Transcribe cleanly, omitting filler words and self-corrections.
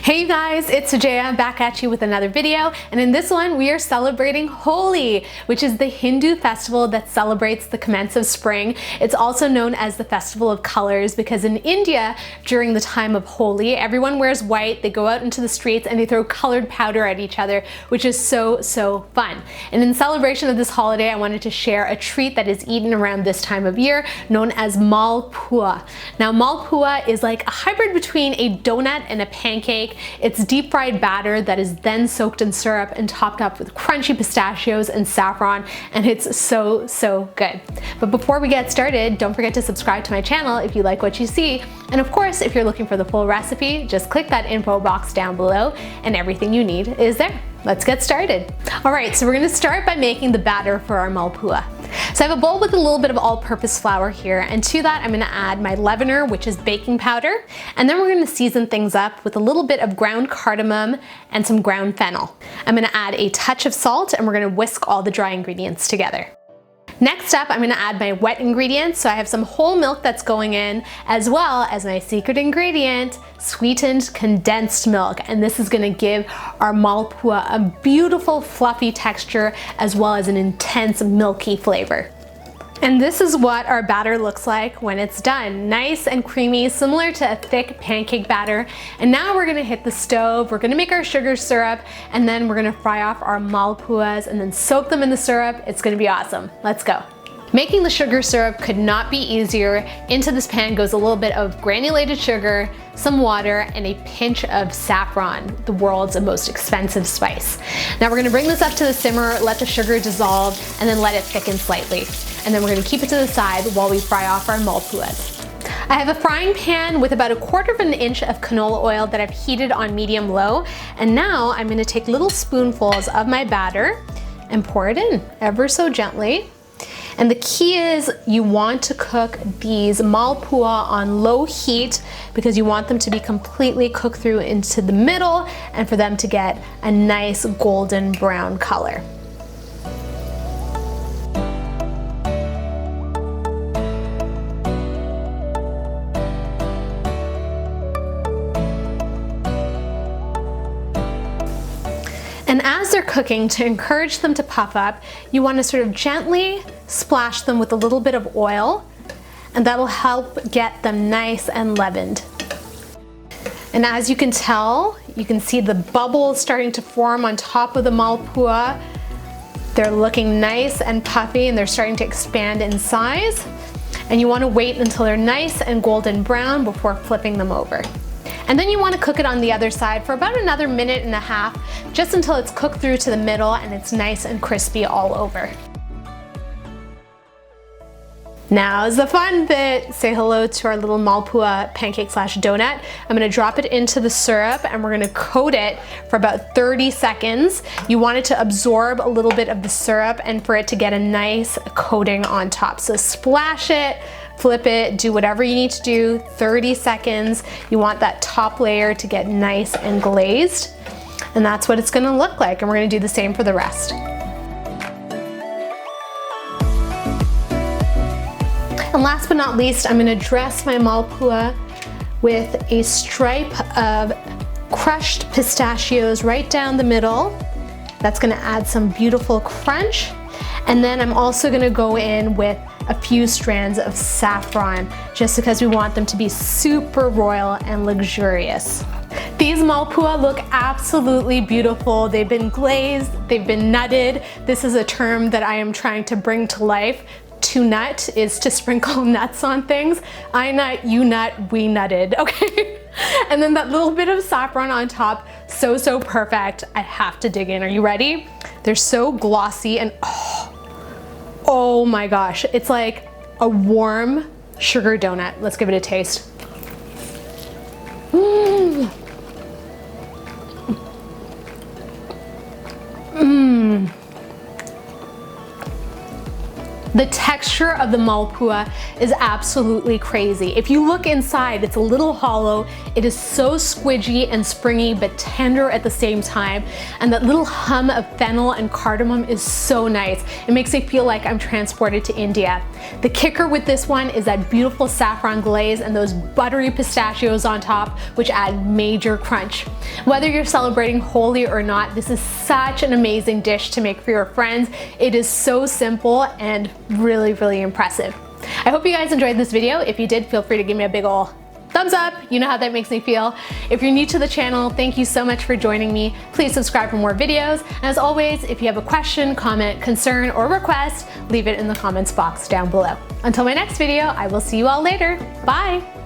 Hey guys, it's Vijaya back at you with another video, and in this one we are celebrating Holi, which is the Hindu festival that celebrates the commence of spring. It's also known as the Festival of Colors because in India, during the time of Holi, everyone wears white, they go out into the streets and they throw colored powder at each other, which is so fun. And in celebration of this holiday, I wanted to share a treat that is eaten around this time of year known as Malpua. Now Malpua is like a hybrid between a donut and a pancake. It's deep fried batter that is then soaked in syrup and topped up with crunchy pistachios and saffron, and it's so good. But before we get started, don't forget to subscribe to my channel if you like what you see. And of course, if you're looking for the full recipe, just click that info box down below and everything you need is there. Let's get started. All right, so we're gonna start by making the batter for our Malpua. So I have a bowl with a little bit of all-purpose flour here, and to that I'm gonna add my leavener, which is baking powder, and then we're gonna season things up with a little bit of ground cardamom and some ground fennel. I'm gonna add a touch of salt, and we're gonna whisk all the dry ingredients together. Next up, I'm gonna add my wet ingredients. So I have some whole milk that's going in, as well as my secret ingredient, sweetened condensed milk. And this is gonna give our Malpua a beautiful fluffy texture, as well as an intense milky flavor. And this is what our batter looks like when it's done. Nice and creamy, similar to a thick pancake batter. And now we're gonna hit the stove, we're gonna make our sugar syrup, and then we're gonna fry off our Malpuas and then soak them in the syrup. It's gonna be awesome. Let's go. Making the sugar syrup could not be easier. Into this pan goes a little bit of granulated sugar, some water, and a pinch of saffron, the world's most expensive spice. Now we're gonna bring this up to the simmer, let the sugar dissolve, and then let it thicken slightly. And then we're gonna keep it to the side while we fry off our Malpuas. I have a frying pan with about 1/4 inch of canola oil that I've heated on medium-low. And now I'm gonna take little spoonfuls of my batter and pour it in ever so gently. And the key is you want to cook these Malpua on low heat because you want them to be completely cooked through into the middle and for them to get a nice golden brown color. And as they're cooking, to encourage them to puff up, you want to sort of gently splash them with a little bit of oil, and that'll help get them nice and leavened. And as you can tell, you can see the bubbles starting to form on top of the Malpua. They're looking nice and puffy, and they're starting to expand in size. And you want to wait until they're nice and golden brown before flipping them over. And then you want to cook it on the other side for about another 1.5 minutes, just until it's cooked through to the middle and it's nice and crispy all over. Now's the fun bit. Say hello to our little Malpua pancake slash donut. I'm gonna drop it into the syrup and we're gonna coat it for about 30 seconds. You want it to absorb a little bit of the syrup and for it to get a nice coating on top. So splash it, flip it, do whatever you need to do, 30 seconds. You want that top layer to get nice and glazed. And that's what it's gonna look like. And we're gonna do the same for the rest. And last but not least, I'm gonna dress my Malpua with a stripe of crushed pistachios right down the middle. That's gonna add some beautiful crunch. And then I'm also gonna go in with a few strands of saffron, just because we want them to be super royal and luxurious. These Malpua look absolutely beautiful. They've been glazed, they've been nutted. This is a term that I am trying to bring to life. To nut is to sprinkle nuts on things. I nut, you nut, we nutted, okay? And then that little bit of saffron on top, so perfect. I have to dig in. Are you ready? They're so glossy and oh my gosh, it's like a warm sugar donut. Let's give it a taste. Mmm. The texture of the Malpua is absolutely crazy. If you look inside, it's a little hollow. It is so squidgy and springy, but tender at the same time. And that little hum of fennel and cardamom is so nice. It makes me feel like I'm transported to India. The kicker with this one is that beautiful saffron glaze and those buttery pistachios on top, which add major crunch. Whether you're celebrating Holi or not, this is such an amazing dish to make for your friends. It is so simple and really, really impressive. I hope you guys enjoyed this video. If you did, feel free to give me a big ol' thumbs up. You know how that makes me feel. If you're new to the channel, thank you so much for joining me. Please subscribe for more videos. And as always, if you have a question, comment, concern, or request, leave it in the comments box down below. Until my next video, I will see you all later. Bye.